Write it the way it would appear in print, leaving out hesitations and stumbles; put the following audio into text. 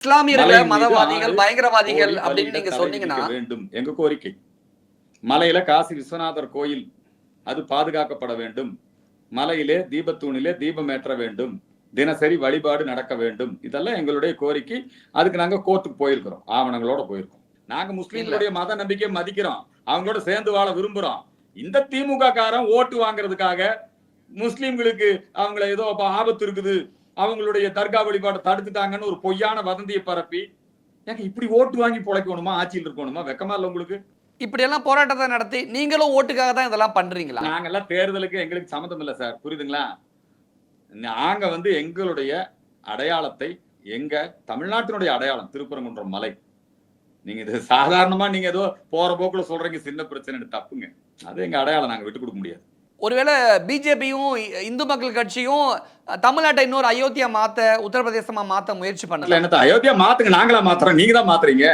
இஸ்லாமியர்களை மதவாதிகள் பயங்கரவாதிகள் அப்படின்னு நீங்க சொன்னீங்கன்னா வேண்டும் எங்க கோரிக்கை. மலையில காசி விஸ்வநாதர் கோயில் அது பாதுகாக்கப்பட வேண்டும். மலையிலே தீபத்தூணிலே தீபம் ஏற்ற வேண்டும். தினசரி வழிபாடு நடக்க வேண்டும். இதெல்லாம் எங்களுடைய கோரிக்கை. அதுக்கு நாங்க கோர்ட்டுக்கு போயிருக்கிறோம், ஆவணங்களோட போயிருக்கோம். நாங்க முஸ்லீம்களுடைய மத நம்பிக்கையை மதிக்கிறோம், அவங்களோட சேர்ந்து வாழ விரும்புறோம். இந்த திமுக காரன் ஓட்டு வாங்குறதுக்காக முஸ்லீம்களுக்கு அவங்கள ஏதோ ஆபத்து இருக்குது, அவங்களுடைய தர்கா வழிபாட்டை தடுத்துட்டாங்கன்னு ஒரு பொய்யான வதந்தியை பரப்பி இப்படி ஓட்டு வாங்கி பொழைக்கணுமா? ஆட்சியில் இருக்கணுமா? வெக்கமா இல்ல உங்களுக்கு? இப்படி எல்லாம் போராட்டத்தை நடத்தி நீங்களும் ஓட்டுக்காக தான் இதெல்லாம் பண்றீங்களா? நாங்கெல்லாம் தேர்தலுக்கு எங்களுக்கு சம்மந்தம் இல்ல சார், புரியுதுங்களா? நாங்க எங்களுடைய அடையாளத்தை, எங்க தமிழ்நாட்டினுடைய அடையாளம் திருப்பரங்குன்றம் மலை. நீங்க இது சாதாரணமா நீங்க ஏதோ போற போக்குல சொல்றீங்க சின்ன பிரச்சனை, தப்புங்க. அது எங்க அடையாளம், நாங்க விட்டு கொடுக்க முடியாது. ஒருவேளை பிஜேபியும் இந்து மக்கள் கட்சியும் தமிழ்நாட்டை இன்னொரு அயோத்தியா மாத்த, உத்தரப்பிரதேசமா மாத்த முயற்சி பண்ணல. அயோத்தியா மாத்துங்க, நாங்களா மாத்துறோம், நீங்க தான் மாத்துறீங்க.